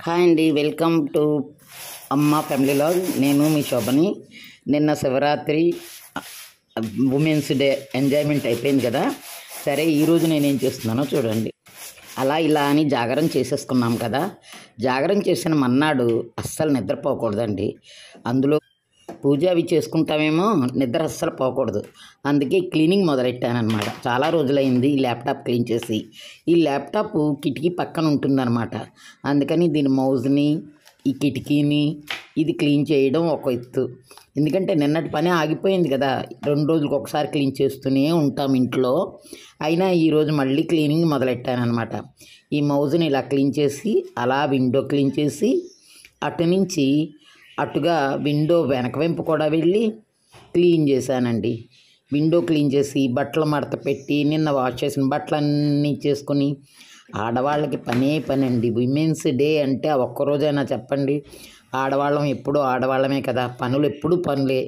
Hi అండి, welcome to అమ్మ family log. నేను మీ శోభని. నిన్న శివరాత్రి ఉమెన్స్ డే ఎంజాయ్మెంట్ అయిపోయింది కదా. సరే, ఈరోజు నేనేం చేస్తున్నానో చూడండి. అలా ఇలా అని జాగరణ చేసేసుకున్నాం కదా. జాగరణ చేసిన మన్నాడు అస్సలు నిద్రపోకూడదండి. అందులో పూజ అవి చేసుకుంటామేమో, నిద్ర అస్సలు పోకూడదు. అందుకే క్లీనింగ్ మొదలెట్టానమాట. చాలా రోజులైంది ఈ ల్యాప్టాప్ క్లీన్ చేసి. ఈ ల్యాప్టాప్ కిటికీ పక్కన ఉంటుందన్నమాట. అందుకని దీని మౌజ్ని, ఈ కిటికీని ఇది క్లీన్ చేయడం ఒక ఎత్తు. ఎందుకంటే నిన్నటి పని ఆగిపోయింది కదా. 2 రోజులకు ఒకసారి క్లీన్ చేస్తూనే ఉంటాం ఇంట్లో. అయినా ఈరోజు మళ్ళీ క్లీనింగ్ మొదలెట్టానమాట. ఈ మౌజ్ని ఇలా క్లీన్ చేసి, అలా విండో క్లీన్ చేసి, అటు నుంచి అటుగా విండో వెనక వైపు కూడా వెళ్ళి క్లీన్ చేశానండి. విండో క్లీన్ చేసి, బట్టలు మడత పెట్టి, నిన్న వాష్ చేసిన బట్టలన్నీ చేసుకొని, ఆడవాళ్ళకి పనే పని అండి. విమెన్స్ డే అంటే ఒక్కరోజైనా చెప్పండి. ఆడవాళ్ళం ఎప్పుడూ ఆడవాళ్ళమే కదా. పనులు ఎప్పుడూ పనులే.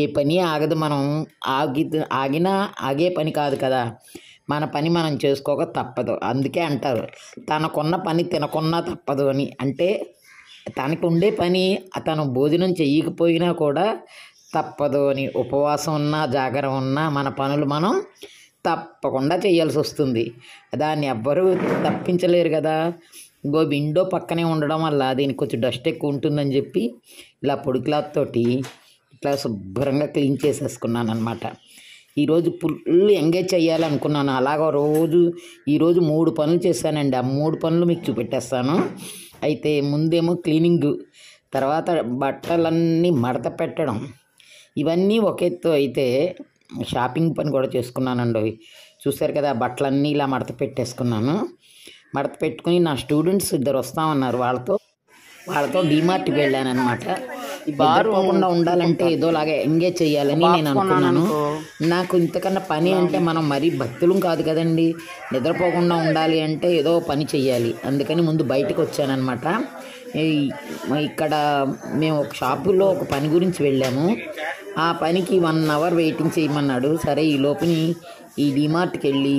ఏ పని ఆగదు. మనం ఆగినా ఆగే పని కాదు కదా. మన పని మనం చేసుకోక తప్పదు. అందుకే అంటారు, తనకున్న పని తినకున్నా తప్పదు అని. అంటే తనకు ఉండే పని తను భోజనం చెయ్యకపోయినా కూడా తప్పదు అని. ఉపవాసం ఉన్నా, జాగరం ఉన్నా మన పనులు మనం తప్పకుండా చేయాల్సి వస్తుంది. దాన్ని ఎవ్వరూ తప్పించలేరు కదా. ఇంకో విండో పక్కనే ఉండడం వల్ల దీనికి కొంచెం డస్ట్ ఎక్కువ ఉంటుందని చెప్పి ఇలా పొడి క్లాత్ తోటి ఇట్లా శుభ్రంగా క్లీన్ చేసేసుకున్నాను అనమాట. ఈరోజు ఫుల్ ఎంగేజ్ చేయాలనుకున్నాను. అలాగ ఈరోజు 3 పనులు చేశానండి. ఆ 3 పనులు మీకు చూపెట్టేస్తాను. అయితే ముందేమో క్లీనింగ్, తర్వాత బట్టలన్నీ మడత పెట్టడం, ఇవన్నీ ఒక ఎత్తు. అయితే షాపింగ్ పని కూడా చేసుకున్నానండి. చూశారు కదా, బట్టలన్నీ ఇలా మడత పెట్టేసుకున్నాను. మడత పెట్టుకుని నా స్టూడెంట్స్ 2 వస్తామన్నారు. వాళ్ళతో డీమార్ట్కి వెళ్ళానమాట. నిద్రపోకుండా ఉండాలంటే ఏదోలాగా ఎంగేజ్ చేయాలని నేను అనుకున్నాను. నాకు ఇంతకన్నా పని అంటే మనం మరీ భక్తులం కాదు కదండి. నిద్రపోకుండా ఉండాలి అంటే ఏదో పని చెయ్యాలి. అందుకని ముందు బయటకు వచ్చానమాట. ఇక్కడ మేము ఒక షాపులో ఒక పని గురించి వెళ్ళాము. ఆ పనికి 1 అవర్ వెయిటింగ్ చేయమన్నాడు. సరే, ఈ లోపుని ఈ డీమార్ట్కి వెళ్ళి,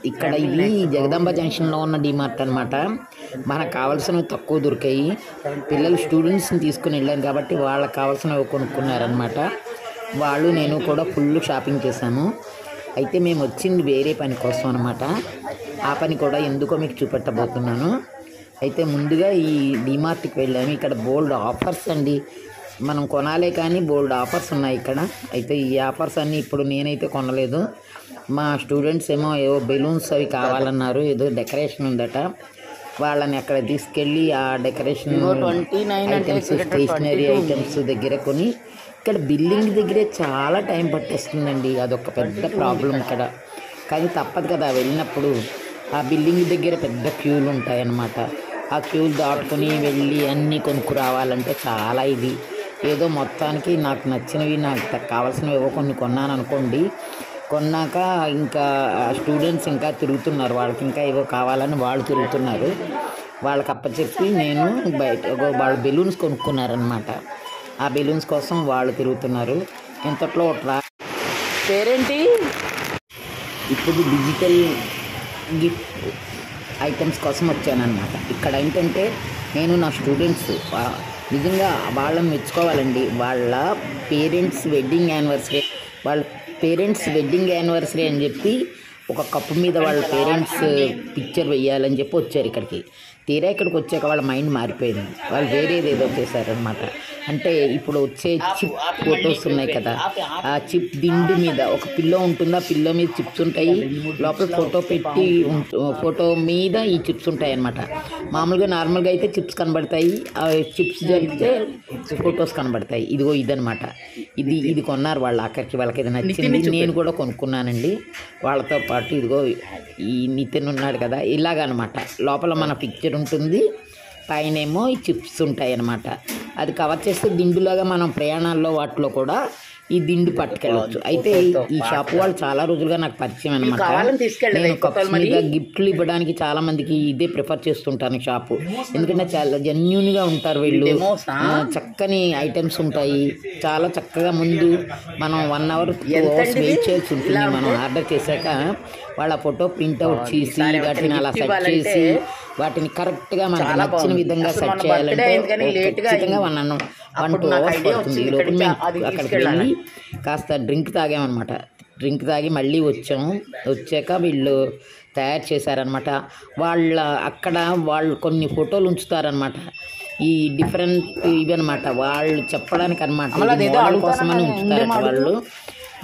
ఇక్కడ ఇది జగదాంబ జంక్షన్లో ఉన్న డీమార్ట్ అనమాట. మనకు కావాల్సినవి తక్కువ దొరికాయి. పిల్లలు స్టూడెంట్స్ని తీసుకుని వెళ్ళాను కాబట్టి వాళ్ళకి కావాల్సినవి కొనుక్కున్నారనమాట. వాళ్ళు నేను కూడా ఫుల్ షాపింగ్ చేశాము. అయితే మేము వచ్చింది వేరే పని కోసం అనమాట. ఆ పని కూడా ఎందుకో మీకు చూపెట్టబోతున్నాను. అయితే ముందుగా ఈ డీమార్ట్కి వెళ్ళాము. ఇక్కడ బోల్డ్ ఆఫర్స్ అండి. మనం కొనాలే కానీ బోల్డ్ ఆఫర్స్ ఉన్నాయి ఇక్కడ. అయితే ఈ ఆఫర్స్ అన్నీ ఇప్పుడు నేనైతే కొనలేదు. మా స్టూడెంట్స్ ఏమో ఏవో బెలూన్స్ అవి కావాలన్నారు. ఏదో డెకరేషన్ ఉందట. వాళ్ళని అక్కడ తీసుకెళ్ళి ఆ డెకరేషన్ ఐటమ్స్, స్టేషనరీ ఐటమ్స్ దగ్గర కొని, ఇక్కడ బిల్లింగ్ దగ్గరే చాలా టైం పట్టేస్తుందండి. అదొక పెద్ద ప్రాబ్లం ఇక్కడ. కానీ తప్పదు కదా, వెళ్ళినప్పుడు ఆ బిల్డింగ్ దగ్గర పెద్ద క్యూలు ఉంటాయన్నమాట. ఆ క్యూలు దాటుకొని వెళ్ళి అన్నీ కొనుక్కు రావాలంటే చాలా ఇది. ఏదో మొత్తానికి నాకు నచ్చినవి, నాకు కావాల్సినవి ఏవో కొన్ని కొన్నాను అనుకోండి. కొన్నాక ఇంకా స్టూడెంట్స్ ఇంకా తిరుగుతున్నారు. వాళ్ళకి ఇంకా ఏవో కావాలని వాళ్ళు తిరుగుతున్నారు. వాళ్ళకి అప్పచెప్పి నేను వాళ్ళు బెలూన్స్ కొనుక్కున్నారనమాట. ఆ బెలూన్స్ కోసం వాళ్ళు తిరుగుతున్నారు. ఇంతట్లో పేరేంటి, ఇప్పుడు డిజిటల్ గిఫ్ట్ ఐటమ్స్ కోసం వచ్చానమాట. ఇక్కడ ఏంటంటే నేను నా స్టూడెంట్స్ నిజంగా వాళ్ళని మెచ్చుకోవాలండి. వాళ్ళ పేరెంట్స్ వెడ్డింగ్ యానివర్సరీ అని చెప్పి ఒక కప్పు మీద వాళ్ళ పేరెంట్స్ పిక్చర్ వెయ్యాలని చెప్పి వచ్చారు ఇక్కడికి. తీరా ఇక్కడికి వచ్చాక వాళ్ళ మైండ్ మారిపోయింది. వాళ్ళు వేరేది ఏదో చేశారనమాట. అంటే ఇప్పుడు వచ్చే చిప్ ఫొటోస్ ఉన్నాయి కదా, ఆ చిప్ దిండు మీద ఒక పిల్లో ఉంటుంది. ఆ పిల్లో మీద చిప్స్ ఉంటాయి. లోపల ఫోటో మీద ఈ చిప్స్ ఉంటాయి అన్నమాట. మామూలుగా నార్మల్గా అయితే చిప్స్ కనబడతాయి. ఆ చిప్స్ జరిగితే ఫొటోస్ కనబడతాయి. ఇదనమాట. ఇది కొన్నారు వాళ్ళు. ఆఖరికి వాళ్ళకి ఇది నచ్చింది. నేను కూడా కొనుక్కున్నానండి వాళ్ళతో పాటు. ఇదిగో ఈ నితిన్ ఉన్నాడు కదా, ఇలాగనమాట. లోపల మన పిక్చర్ ఉంటుంది, పైనేమో ఈ చిప్స్ ఉంటాయి అన్నమాట. అది కవర్ చేస్తే దిండులాగా మనం ప్రయాణాల్లో వాటిలో కూడా ఈ దిండు పట్టుకెళ్ళచ్చు. అయితే ఈ షాప్ వాళ్ళు చాలా రోజులుగా నాకు పరిచయం అనమాట. నేను కప్స్ మీద గిఫ్ట్లు ఇవ్వడానికి చాలా మందికి ఇదే ప్రిఫర్ చేస్తుంటాను షాపు. ఎందుకంటే చాలా జెన్యూన్గా ఉంటారు వీళ్ళు. చక్కని ఐటమ్స్ ఉంటాయి. చాలా చక్కగా ముందు మనం 1 అవర్ 2 అవర్స్ వెయిట్ చేయాల్సి ఉంటుంది. మనం ఆర్డర్ చేశాక వాళ్ళ ఫోటో ప్రింట్అవుట్ చేసి వాటిని అలా సెట్ చేసి వాటిని కరెక్ట్గా మనకు నచ్చిన విధంగా సెట్ చేయాలంటే ఖచ్చితంగా 1-2 అవర్స్ పడుతుంది. ఈ లోపల మేము అక్కడికి వెళ్ళి కాస్త డ్రింక్ తాగామన్నమాట. డ్రింక్ తాగి మళ్ళీ వచ్చాక వీళ్ళు తయారు చేశారనమాట. అక్కడ వాళ్ళు కొన్ని ఫోటోలు ఉంచుతారనమాట. ఈ డిఫరెంట్ ఇవి అనమాట, వాళ్ళు చెప్పడానికి అనమాట, మోడల్ కోసమని ఉంచుతారట వాళ్ళు.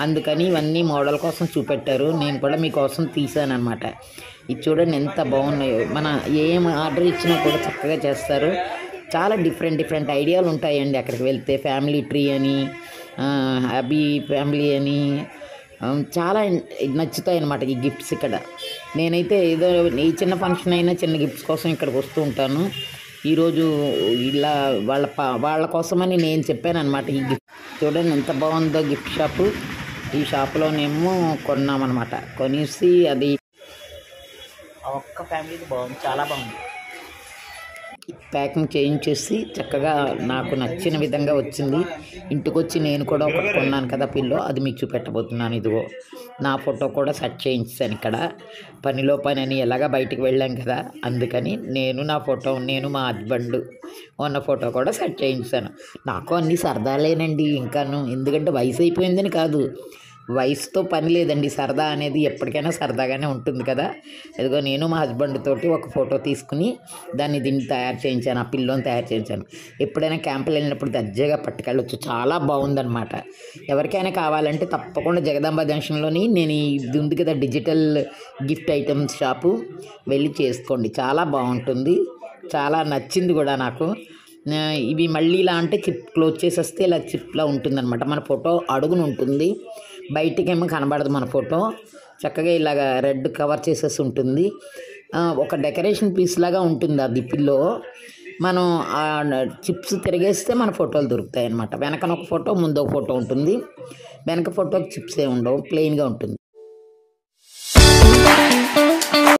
అందుకని ఇవన్నీ మోడల్ కోసం చూపెట్టారు. నేను కూడా మీకోసం తీసాను అనమాట. ఇది చూడండి ఎంత బాగున్నాయో. మన ఏం ఆర్డర్ ఇచ్చినా కూడా చక్కగా చేస్తారు. చాలా డిఫరెంట్ ఐడియాలు ఉంటాయండి అక్కడికి వెళ్తే. ఫ్యామిలీ ట్రీ అని, హ్యాపీ ఫ్యామిలీ అని చాలా నచ్చుతాయి అన్నమాట ఈ గిఫ్ట్స్ ఇక్కడ. నేనైతే ఏదో ఏ చిన్న ఫంక్షన్ అయినా చిన్న గిఫ్ట్స్ కోసం ఇక్కడికి వస్తూ ఉంటాను. ఈరోజు ఇలా వాళ్ళ కోసమని నేను చెప్పాను అనమాట. ఈ గిఫ్ట్ చూడండి ఎంత బాగుందో గిఫ్ట్ షాపు. ఈ షాపులోనేమో కొన్నామన్నమాట. కొనేసి అది ఒక్క ఫ్యామిలీకి బాగుంది, చాలా బాగుంది. ప్యాకింగ్ చేయించేసి చక్కగా నాకు నచ్చిన విధంగా వచ్చింది. ఇంటికి వచ్చి నేను కూడా ఒకటి కొన్నాను కదా పిల్లో, అది మీకు చూపెట్టబోతున్నాను. ఇదిగో నా ఫోటో కూడా సెట్ చేయించాను ఇక్కడ. పనిలో పని అని ఎలాగా బయటికి వెళ్ళాం కదా, అందుకని నేను మా హస్బెండ్ ఉన్న ఫోటో కూడా సెట్ చేయించాను. నాకు అన్నీ సరదాలేనండి ఇంకాను, ఎందుకంటే వయసు అయిపోయిందని కాదు, వయసుతో పని లేదండి. సరదా అనేది ఎప్పటికైనా సరదాగానే ఉంటుంది కదా. ఇదిగో నేను మా హస్బెండ్ తోటి ఒక ఫోటో తీసుకుని దీన్ని తయారు చేయించాను, ఆ పిల్లోని తయారు చేయించాను. ఎప్పుడైనా క్యాంపులు వెళ్ళినప్పుడు దర్జాగా పట్టుకెళ్ళొచ్చు, చాలా బాగుందన్నమాట. ఎవరికైనా కావాలంటే తప్పకుండా జగదాంబ జంక్షన్లోని నేను ఇది ఉంది కదా డిజిటల్ గిఫ్ట్ ఐటమ్స్ షాపు, వెళ్ళి చేసుకోండి, చాలా బాగుంటుంది. చాలా నచ్చింది కూడా నాకు. ఇవి మళ్ళీ ఇలా అంటే చిప్ క్లోజ్ చేసేస్తే ఇలా చిప్లా ఉంటుందన్నమాట. మన ఫోటో అడుగును ఉంటుంది, బయటికేమో కనబడదు మన ఫోటో. చక్కగా ఇలాగ రెడ్ కవర్ చేసేసి ఉంటుంది. ఒక డెకరేషన్ పీస్ లాగా ఉంటుంది అది పిల్లో. మనం ఆ చిప్స్ తిరిగేస్తే మన ఫోటోలు దొరుకుతాయి అన్నమాట. వెనకన ఒక ఫోటో, ముందు ఒక ఫోటో ఉంటుంది. వెనక ఫోటోకి చిప్స్ ఏమి ఉండవు, ప్లెయిన్గా ఉంటుంది.